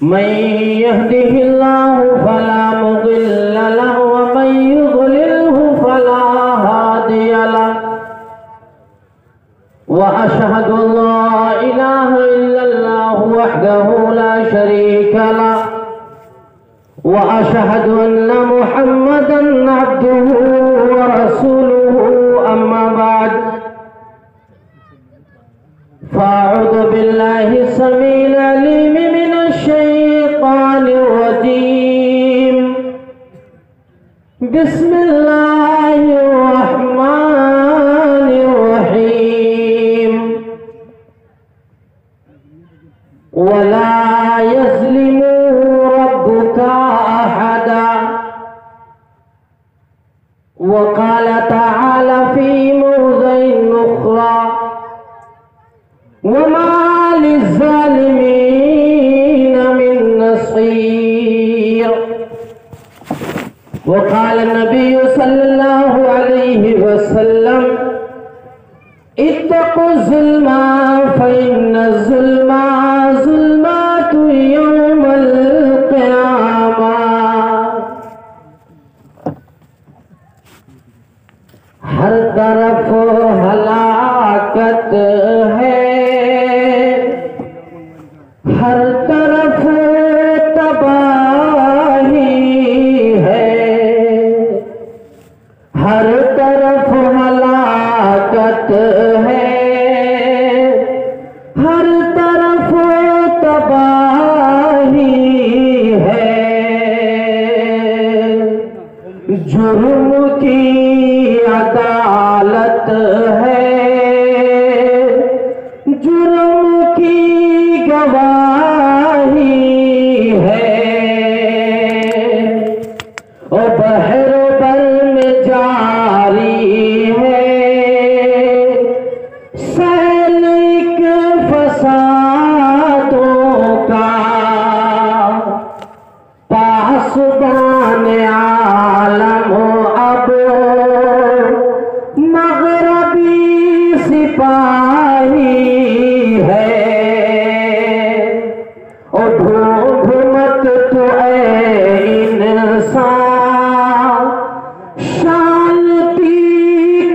من يهده الله فلا مضل له ومن يضلله فلا هادي له وأشهد أن لا إله إلا الله وحده لا شريك له وأشهد أن محمدا عبده ورسوله أما بعد فأعوذ بالله السميع العليم من الشيطان الرجيم بسم الله الرحمن الرحيم ولا يظلم ربك أحدا وقال تعالى في موضع أخرى وما للظالمين من نصير وقال النبي صلى الله عليه وسلم اتقوا الظلم فإن الظلم ظلمات يوم القيامة ہر طرف ہلاکت ہے ہر طرف تباہی ہے ہر طرف ہلاکت ہے ہر طرف تباہی ہے جرم کی عدالت ہے جرم کی گواہی ہے اور بحر بر میں جاری ہے سیل ایک فسادوں کا پاسبان عالم اب مغربی سپاہی ہے اور ڈھونڈ مت تو اے انسان شانتی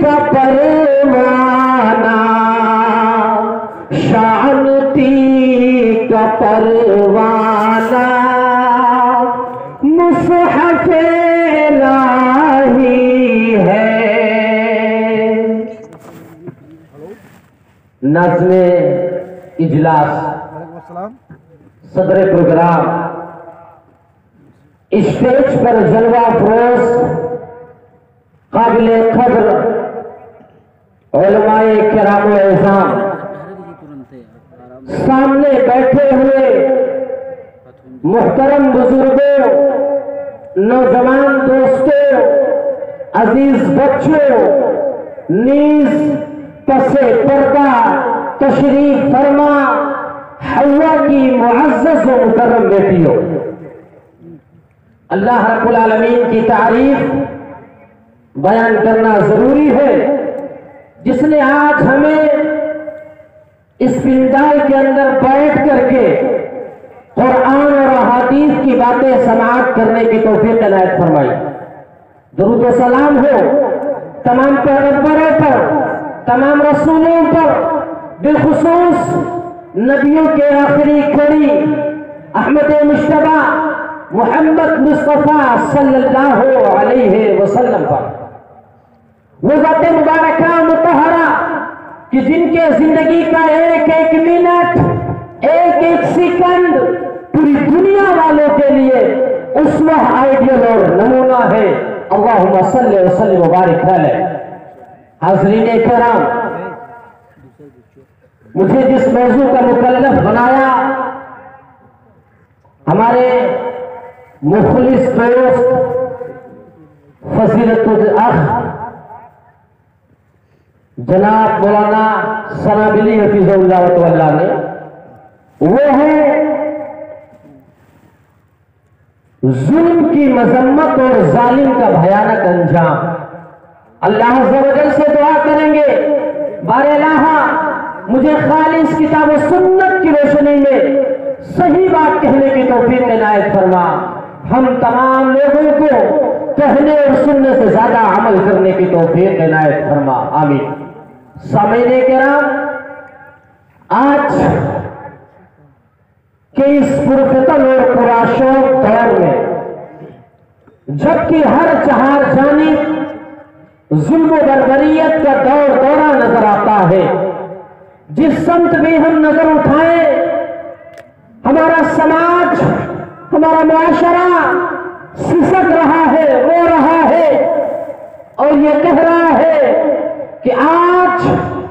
کا پروانہ شانتی کا پروانہ مصحف الہی ہے نظم اجلاس صدر پروگرام اسٹیج پر جلوہ فروز قابل قدر علماء کرام و اعظام سامنے بیٹھے ہوئے محترم بزرگوں نوجوان دوستوں عزیز بچوں نیز پس پردہ تشریف فرما حوا کی معزز و مکرم بیٹیوں اللہ رب العالمین کی تعریف بیان کرنا ضروری ہے جس نے آج ہمیں اس پنڈال کے اندر بیٹھ کر کے قرآن اور احادیث کی باتیں سماعت کرنے کی توفیق عنایت فرمائی درود و سلام ہو تمام پیغمبروں پر تمام رسولوں پر بالخصوص نبیوں کے آخری کڑی احمد مجتبی محمد مصطفیٰ صلی اللہ علیہ وسلم پر وہ ذات مبارکہ مطہرہ کہ جن کے زندگی کا ایک ایک منٹ ایک ایک سیکنڈ پوری دنیا والوں کے لیے اسوہ آئیڈیل اور نمونہ ہے اللہم صلی وسلم مبارک علیہ حاضرین کرام مجھے جس موضوع کا مکلف بنایا ہمارے مخلص دوست فضیلت الاخ جناب مولانا سنابلی حفیظ اللہ تعالیٰ نے وہ ہے ظلم کی مذمت اور ظالم کا بھیانک انجام اللہ عز و جل سے دعا کریں گے بار الہ مجھے خالص کتاب و سنت کی روشنی میں صحیح بات کہنے کی توفیق عنایت فرما. ہم تمام لوگوں کو کہنے اور سننے سے زیادہ عمل کرنے کی توفیق عنایت فرما. آمین. سامعین کرام، آج کے اس پرفتن اور پرآشوق دور میں جبکہ ہر چہار جانب ظلم و بربریت کا دورہ نظر آتا ہے، جس سمت بھی ہم نظر اٹھائیں ہمارا سماج، ہمارا معاشرہ سسک رہا ہے، رو رہا ہے اور یہ کہہ رہا ہے کہ آج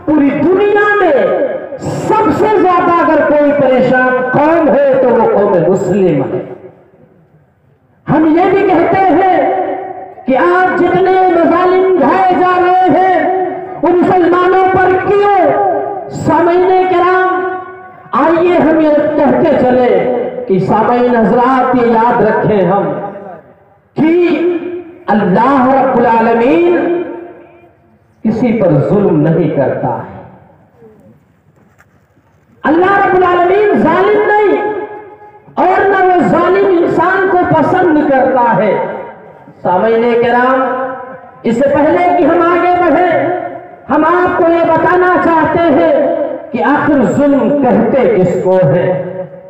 پوری دنیا میں سب سے زیادہ اگر کوئی پریشان قوم ہے تو وہ قوم مسلم ہے. ہم یہ بھی کہتے ہیں کہ آج جتنے مظالم ڈھائے جا رہے ہیں ان مسلمانوں پر کیوں؟ سامعین کرام، آئیے ہم یہ کہتے چلے کہ سامعین حضرات یہ یاد رکھیں ہم کہ اللہ رب العالمین کسی پر ظلم نہیں کرتا ہے. اللہ رب العالمین ظالم نہیں اور نہ وہ ظالم انسان کو پسند کرتا ہے. سامعین کرام، اس سے پہلے کہ ہم آگے بڑھیں ہم آپ کو یہ بتانا چاہتے ہیں کہ آخر ظلم کہتے کس کو ہے.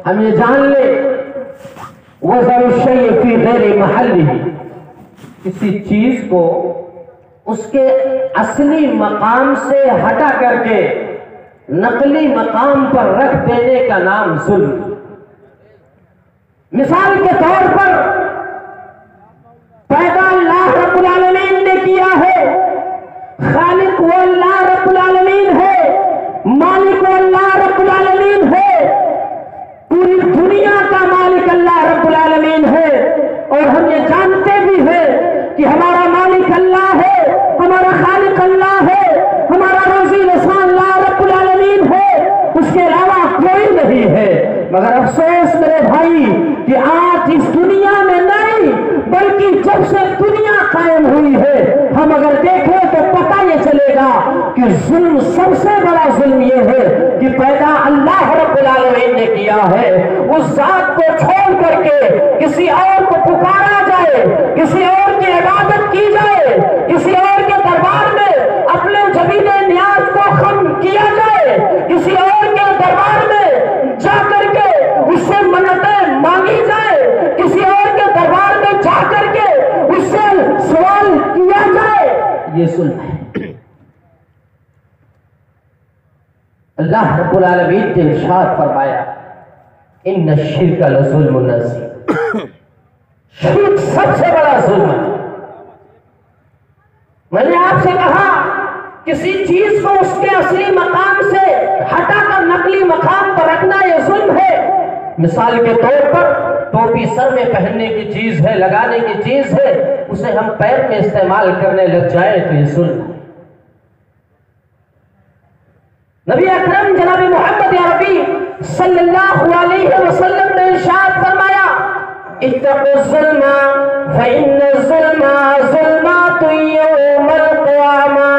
ہم یہ جان لیں وضع الشیء فی غیر محلہ، کسی چیز کو اس کے اصلی مقام سے ہٹا کر کے نقلی مقام پر رکھ دینے کا نام ظلم. مثال کے طور پر پیدا اللہ رب العالمین نے کیا ہے، خالق وہ اللہ رب العالمین ہے، مالک وہ اللہ رب العالمین ہے، پوری دنیا کا مالک اللہ رب العالمین ہے. اور ہم یہ جانتے بھی ہیں کہ ہمارا مالک اللہ ہے، ہمارا خالق اللہ ہے، ہمارا روزی رساں اللہ رب العالمین ہے، اس کے علاوہ کوئی نہیں ہے. مگر افسوس میرے بھائی کہ آج اس دنیا میں نہیں بلکہ جب سے دنیا قائم ہوئی ہے ہم اگر دیکھیں تو پتہ یہ چلے گا کہ ظلم سب سے بڑا ظلم یہ ہے کہ پیدا اللہ رب العالمین نے کیا ہے، اس ذات کو چھوڑ کر کے کسی اور کو پکارا جائے، کسی اور کی عبادت کی جائے، کسی اور کے دربار میں اپنے جبین نیاز کو خم کیا جائے، کسی اور کے دربار میں جا کر کے اس سے منتیں مانگی جائے، کسی اور کے دربار میں جا کر کے اس سے سوال کیا جائے، یہ ظلم ہے. اللہ رب العالمین نے ارشاد فرمایا ان الشرک لظلم عظیم، شرک سب سے بڑا ظلم ہے. میں نے آپ سے کہا کسی چیز کو اس کے اصلی مقام سے ہٹا کر نقلی مقام پر رکھنا یہ ظلم ہے. مثال کے طور پر ٹوپی سر میں پہننے کی چیز ہے، لگانے کی چیز ہے، اسے ہم پیر میں استعمال کرنے لگ جائیں تو یہ ظلم ہے. نبی اکرم جناب محمد عربی صلی اللہ علیہ وسلم نے ارشاد فرمایا اتقوا الظلم فإن الظلم ظلمات یوم القیامہ.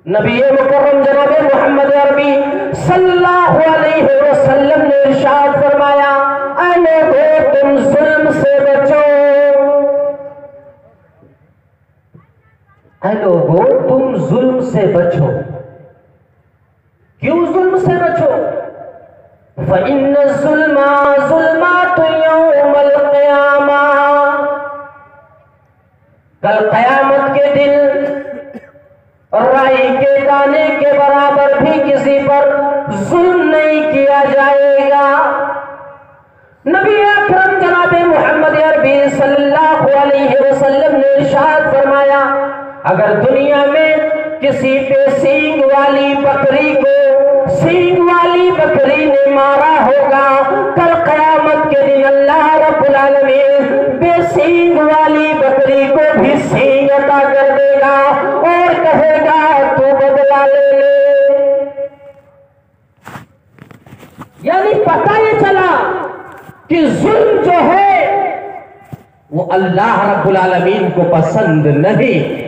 نبی مکرم جناب محمد عربی صلی اللہ علیہ وسلم نے ارشاد فرمایا اے لوگو تم ظلم سے بچو، اے لوگو تم ظلم سے بچو. کیوں ظلم سے بچو؟ فَإِنَّ الظُّلْمَ ظُلْمَاتُ يَوْمَ الْقِيَامَةِ، کل قیامت کے دن رائی کے دانے کے برابر بھی کسی پر ظلم نہیں کیا جائے گا. نبی اکرم جناب محمد عربی صلی اللہ علیہ وسلم نے ارشاد فرمایا اگر دنیا میں کسی پہ سینگ والی بکری کو سینگ والی بکری نے مارا ہوگا، کل قیامت کے دن اللہ رب العالمین بے سینگ والی بکری کو بھی سینگ عطا کر دے گا اور کہے گا تو بدلہ لے لے. یعنی پتہ یہ چلا کہ ظلم جو ہے وہ اللہ رب العالمین کو پسند نہیں.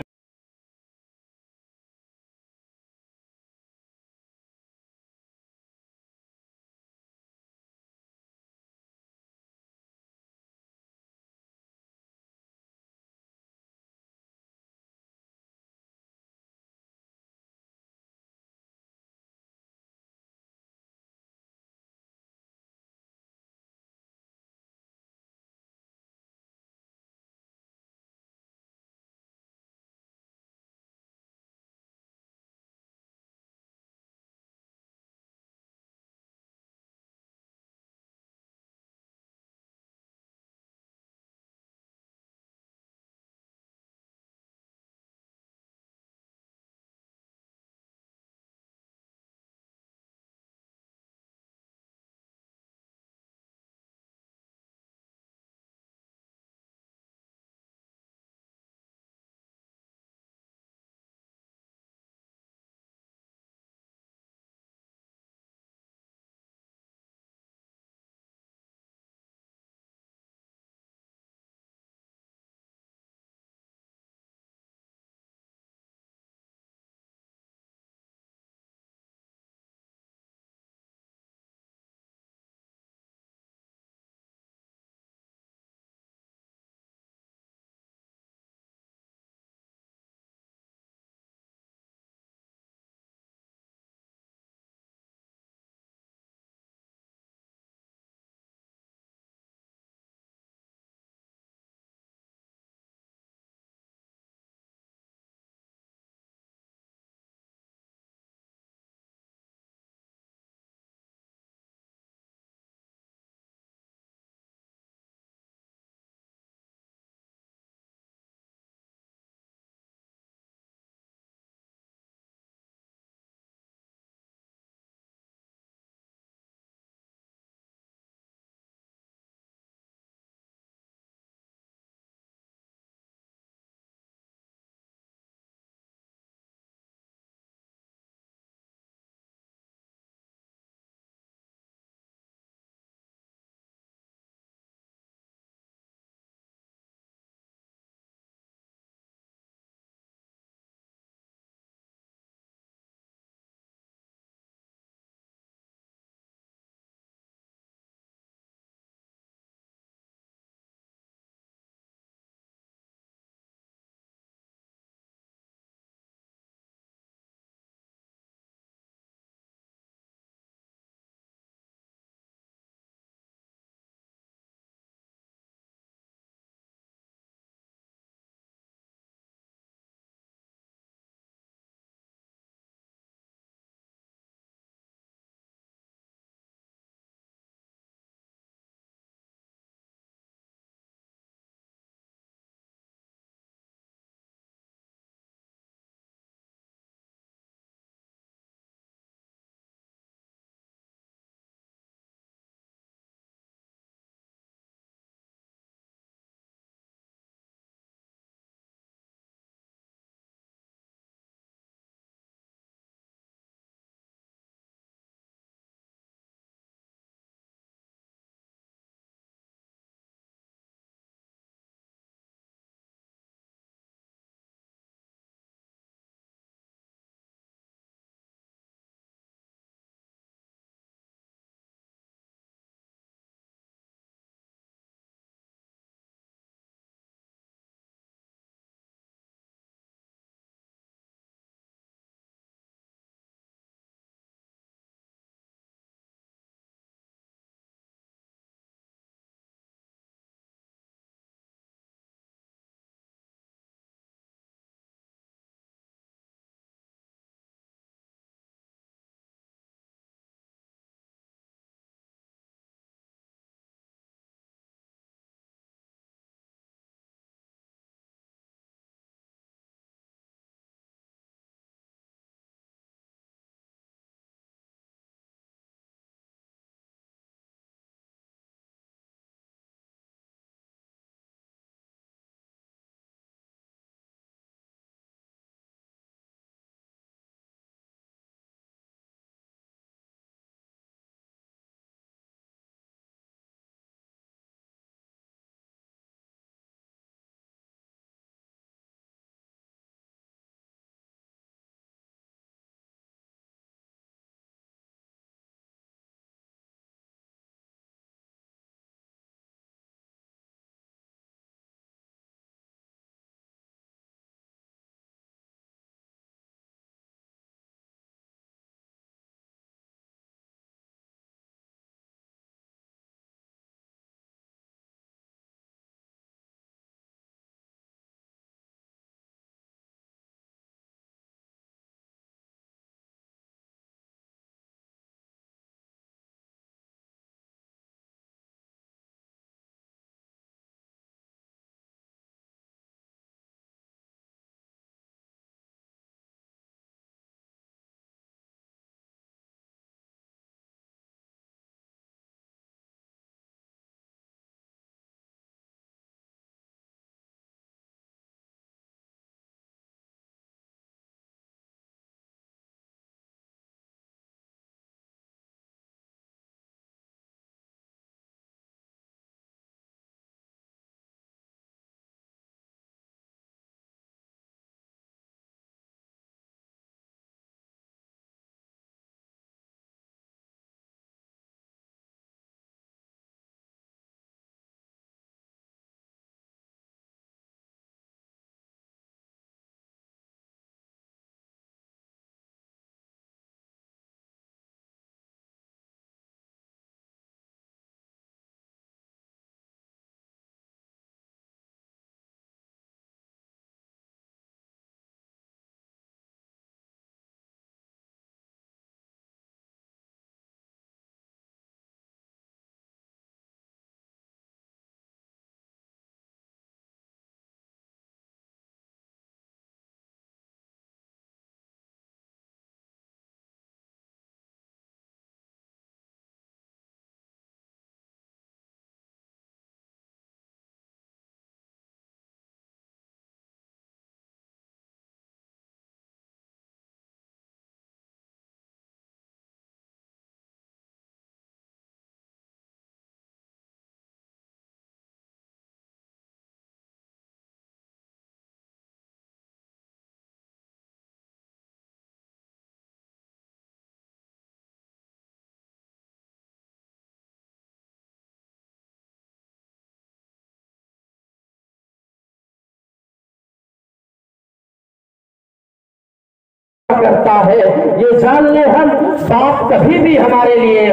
کرتا ہے، یہ جان لیں ہم باپ کبھی بھی ہمارے لیے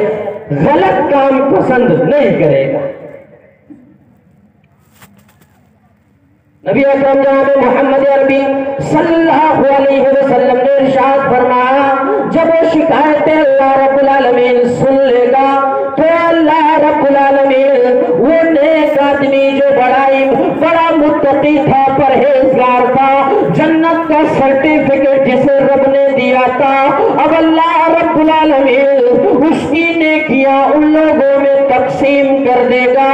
غلط کام پسند نہیں کرے گا۔ نبی اکرم جناب محمد عربی صلی اللہ علیہ وسلم نے ارشاد فرمایا، جب وہ شکایتیں اللہ رب العالمین سن لے گا تو اللہ رب العالمین وہ نیک آدمی جو بڑا متقی تھا، پرہیزگار تھا، جنت کا سرٹیفکیٹ جسے رب نے دیا تھا، اب اللہ رب العالمین اس کی نیکیاں ان لوگوں میں تقسیم کر دے گا۔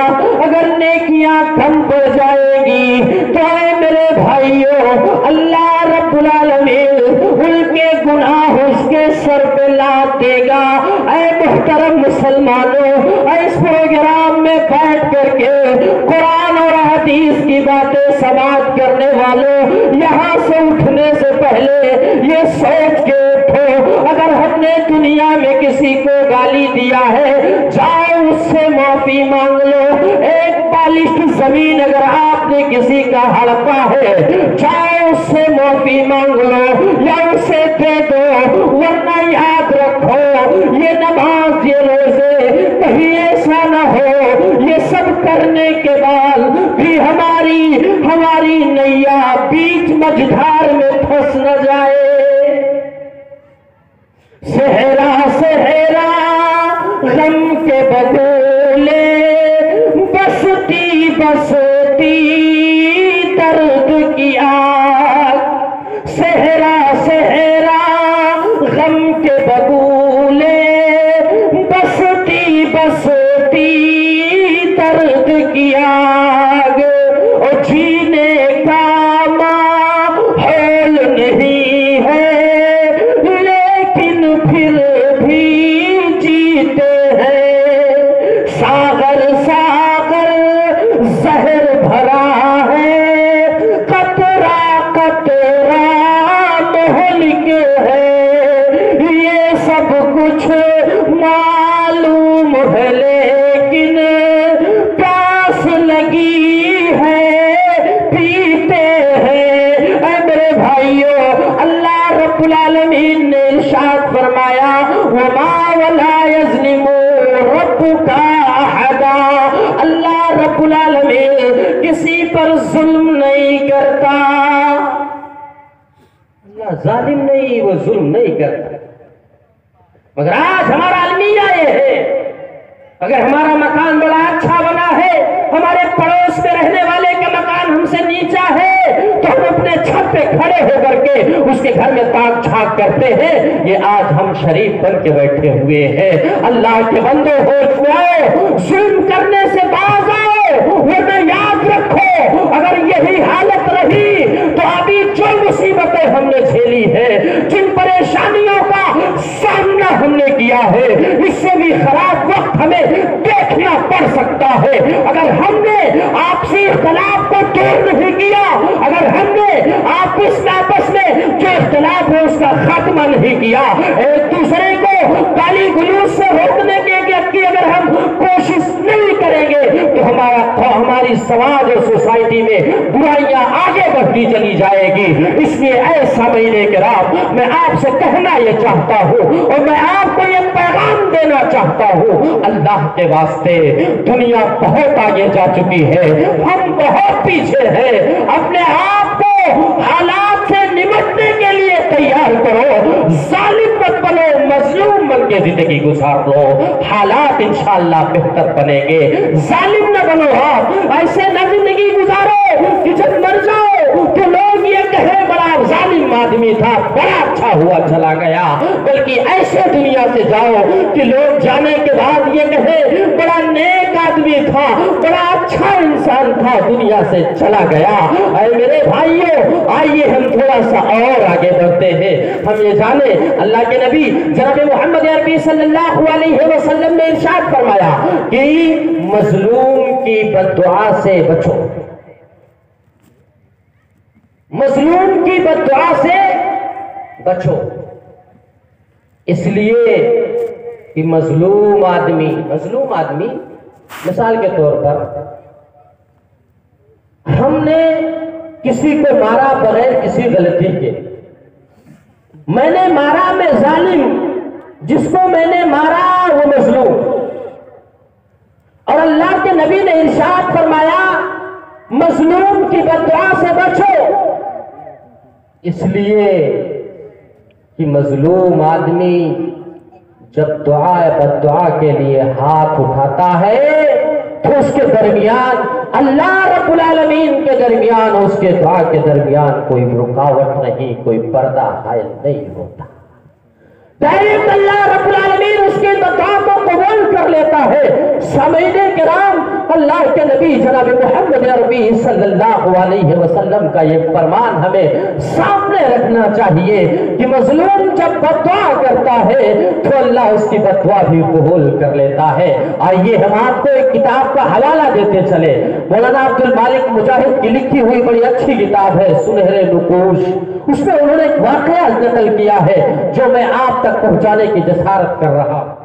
اگر نیکیاں کم پڑ جائے گی تو اے میرے بھائیوں، اللہ رب العالمین ان کے گناہ اس کے سر پہ لاد دے گا۔ اے محترم مسلمانوں، اس پروگرام میں بیٹھ کر کے قرآن اور حدیث کی باتیں سماعت کرنے والوں، یہاں سے اٹھنے سے پہلے یہ سوچ کے اٹھو، اگر ہم نے دنیا میں کسی کو گالی دیا ہے، جاؤ اس سے معافی مانگ لو۔ ایک بالشت زمین اگر آپ نے کسی کا ہڑپا ہے، جاؤ اس سے معافی مانگ لو یا اسے دے دو، ورنہ یاد رکھو یہ نماز، یہ روزے، کہیں ایسا نہ ہو یہ سب کرنے کے بعد بھی ہماری نیا بیچ مجھار میں پھنس نہ جائے۔ صحرا صحرا غم کے بدلے بستی بستی درد کی آگ، صحرا صحرا غم کے بدلے بستی بستی درد کی آگ، اور جینے کا ماحول نہیں ہے لیکن پھر بھی جیتے ہیں، ساغر ساغر زہر بھرا ہے، قطرہ قطرہ مہلک ہے، یہ سب کچھ معلوم ہے لیکن پیاس لگی ہے پیتے ہیں۔ اے میرے بھائیوں، اللہ رب العالمین نے ارشاد فرمایا، وَمَا وَلَا يَظْلِمُ رَبُّكَ أَحَدًا، اللہ رب العالمین کسی پر ظلم نہیں کرتا، اللہ ظالم نہیں، وہ ظلم نہیں کرتا۔ مگر آج ہمارا المیہ یہ ہے، اگر ہمارا مکان بڑا اچھا بنا ہے، ہمارے پڑوس میں رہنے والے کا مکان ہم سے نیچا ہے، تو ہم اپنے چھت پہ کھڑے ہو کر کے اس کے گھر میں تاک چھاک کرتے ہیں۔ یہ آج ہم شریف بن کے بیٹھے ہوئے ہیں۔ اللہ کے بندو ہوش میں آؤ، ظلم کرنے سے باز آؤ، ورنہ یاد رکھو اگر یہی حالت رہی تو ابھی جو مصیبتیں ہم نے جھیلی ہے، جن پریشانیوں کا سامنا ہم نے کیا ہے، اس سے بھی خراب وقت ہمیں دیکھنا پڑ سکتا ہے۔ اگر ہم نے آپسی اختلاف کو دور نہیں کیا، اگر ہم نے آپس میں جو اختلاف ہے اس کا خاتمہ نہیں کیا، ایک دوسرے کو گالی گلوچ سے روکنے کی اگر ہم کوشش نہیں کریں گے تو ہماری سماج اور سوسائٹی میں برائیاں آگے بڑھتی چلی جائے گی۔ اس لیے اے سامعین کرام، میں آپ سے کہنا یہ چاہتا ہوں اور میں آپ کو یہ پیغام دینا چاہتا ہوں، اللہ کے واسطے دنیا بہت آگے جا چکی ہے، ہم بہت پیچھے ہیں۔ اپنے آپ کو حالات سے نمٹنے کے لیے تیار کرو، ظالم مت بنو، مظلوم بن کے زندگی گزار لو، حالات انشاءاللہ بہتر بنیں گے۔ ظالم نہ بنو، آپ ایسے نہ زندگی گزارو کہ جب مر جاؤ تو لوگ یہ کہیں بڑا ظالم آدمی تھا، بڑا اچھا ہوا چلا گیا، بلکہ ایسے دنیا سے جاؤ کہ لوگ جانے کے بعد یہ کہیں بڑا نیک آدمی تھا، بڑا اچھا انسان تھا، دنیا سے چلا گیا۔ اے میرے بھائیوں، آئیے ہم تھوڑا سا اور آگے بڑھتے ہیں۔ ہم یہ جانیں اللہ کے نبی جناب محمد عربی صلی اللہ علیہ وسلم نے ارشاد فرمایا کہ مظلوم کی بددعا سے بچو، مظلوم کی بددعا سے بچو، اس لیے کہ مظلوم آدمی مثال کے طور پر ہم نے کسی کو مارا بغیر کسی غلطی کے، میں نے مارا میں ظالم، جس کو میں نے مارا وہ مظلوم۔ اور اللہ کے نبی نے ارشاد فرمایا مظلوم کی بددعا سے بچو، اس لیے کہ مظلوم آدمی جب دعا بددعا کے لیے ہاتھ اٹھاتا ہے تو اس کے درمیان اللہ رب العالمین کے درمیان، اس کے دعا کے درمیان کوئی رکاوٹ نہیں، کوئی پردہ حائل نہیں ہوتا۔ ڈائریکٹ اللہ رب العالمین اس کی دعا کو قبول کر لیتا ہے۔ سامعین کرام، اللہ کے نبی جناب محمد عربی صلی اللہ علیہ وسلم کا یہ فرمان ہمیں سامنے رکھنا چاہیے کہ مظلوم جب بددعا کرتا ہے تو اللہ اس کی بددعا بھی قبول کر لیتا ہے۔ آئیے ہم آپ کو ایک کتاب کا حوالہ دیتے چلے، مولانا عبد المالک مجاہد کی لکھی ہوئی بڑی اچھی کتاب ہے سنہرے نقوش، اس میں انہوں نے ایک واقعہ نقل کیا ہے جو میں آپ تک پہنچانے کی جسارت کر رہا ہوں۔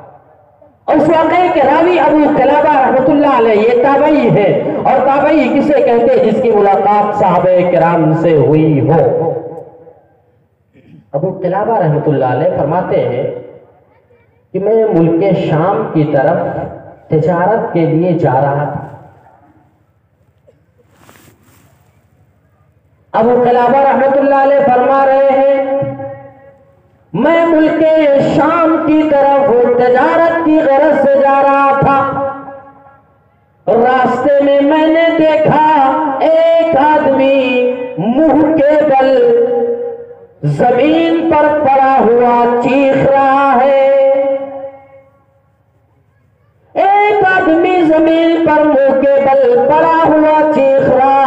اور اس واقعے کے راوی ابو قلابہ رحمۃ اللہ علیہ، یہ تابعی ہے، اور تابعی کسے کہتے ہیں؟ جس کی ملاقات صحابہ کرام سے ہوئی ہو۔ ابو قلابہ رحمۃ اللہ علیہ فرماتے ہیں کہ میں ملک شام کی طرف تجارت کے لیے جا رہا تھا۔ ابو قلابہ رحمۃ اللہ علیہ فرما رہے ہیں میں ملک شام کی طرف تجارت کی غرض سے جا رہا تھا، راستے میں نے دیکھا ایک آدمی منہ کے بل زمین پر پڑا ہوا چیخ رہا ہے۔ ایک آدمی زمین پر منہ کے بل پڑا ہوا چیخ رہا،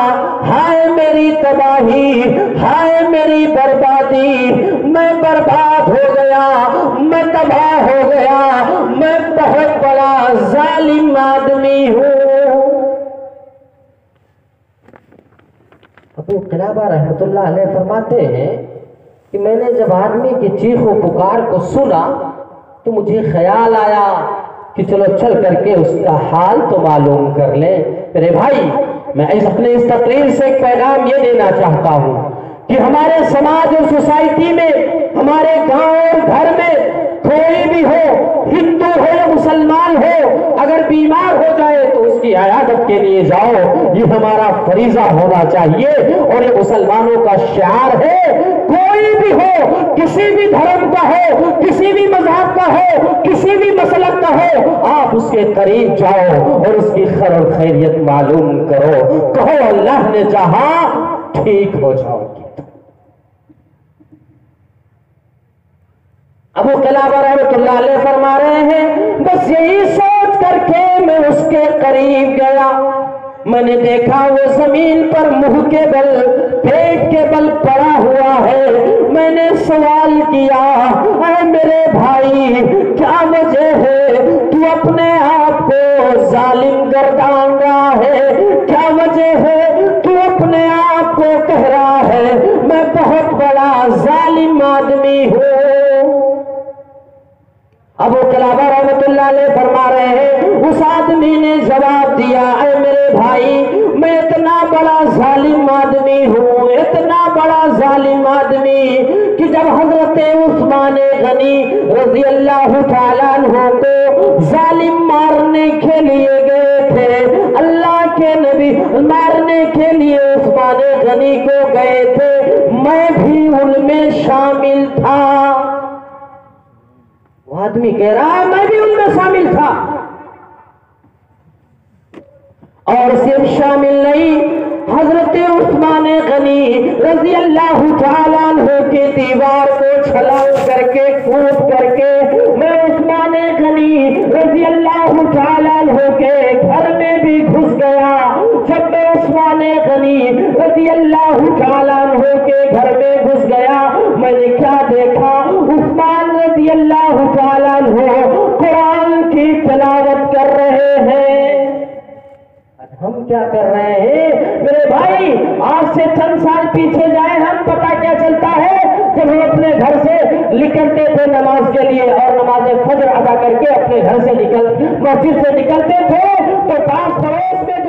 ہائے میری تباہی، ہائے میری بربادی، میں برباد ہو گیا، میں تباہ ہو گیا، میں بہت بڑا ظالم آدمی ہوں۔ ابو قلابہ رحمۃ اللہ علیہ فرماتے ہیں کہ میں نے جب آدمی کی چیخ و پکار کو سنا تو مجھے خیال آیا کہ چلو چل کر کے اس کا حال تو معلوم کر لیں۔ میرے بھائی، میں اپنے اس تقریر سے ایک پیغام یہ دینا چاہتا ہوں کہ ہمارے سماج اور سوسائٹی میں، ہمارے گاؤں اور گھر میں کوئی بھی ہو، ہندو ہو یا مسلمان ہو، اگر بیمار ہو جائے تو اس کی عیادت کے لیے جاؤ، یہ ہمارا فریضہ ہونا چاہیے اور یہ مسلمانوں کا شعار ہے۔ کوئی بھی ہو، کسی بھی دھرم کا ہو، کسی بھی مذہب کا ہو، کسی بھی مسلک کا ہو، آپ اس کے قریب جاؤ اور اس کی خیر اور خیریت معلوم کرو، کہو اللہ نے چاہا ٹھیک ہو جاؤ گی۔ ابو قلابہ رحمۃ اللہ علیہ فرما رہے ہیں بس یہی سوچ کر کے میں اس کے قریب گیا، میں نے دیکھا وہ زمین پر منہ کے بل، پیٹ کے بل پڑا ہوا ہے۔ میں نے سوال کیا اے میرے بھائی، کیا وجہ ہے تو اپنے آپ کو ظالم گردان رہا ہے؟ کیا وجہ ہے تو اپنے آپ کو کہہ رہا ہے میں بہت بڑا ظالم آدمی ہوں؟ ابو قلابہ رحمۃ اللہ علیہ فرما رہے ہیں اس آدمی نے جواب دیا اے میرے بھائی، میں اتنا بڑا ظالم آدمی ہوں، اتنا بڑا ظالم آدمی کہ جب حضرت عثمان غنی رضی اللہ تعالیٰ عنہ کو ظالم مارنے کے لیے گئے تھے، اللہ کے نبی مارنے کے لیے عثمان غنی کو گئے تھے، میں بھی ان میں شامل تھا۔ وہ آدمی کہہ رہا ہے میں بھی ان میں شامل تھا، اور صرف شامل نہیں، حضرت عثمان غنی رضی اللہ تعالیٰ عنہ کے دیوار کو چھلانگ کر کے کود کر کے میں عثمان غنی رضی اللہ تعالیٰ عنہ کے گھر میں بھی گھس گیا۔ جب میں عثمان غنی رضی اللہ تعالیٰ عنہ کے گھر میں گھس گیا، میں نے کیا دیکھا؟ عثمان رضی اللہ تعالیٰ عنہ قرآن کی تلاوت کر رہے ہیں۔ ہم کیا کر رہے ہیں میرے بھائی؟ آج سے چند سال پیچھے جائیں ہم، پتہ کیا چلتا ہے؟ جب ہم اپنے گھر سے نکلتے تھے نماز کے لیے اور نماز فجر ادا کر کے اپنے گھر سے مسجد سے نکلتے تھے تو پاس پڑوس میں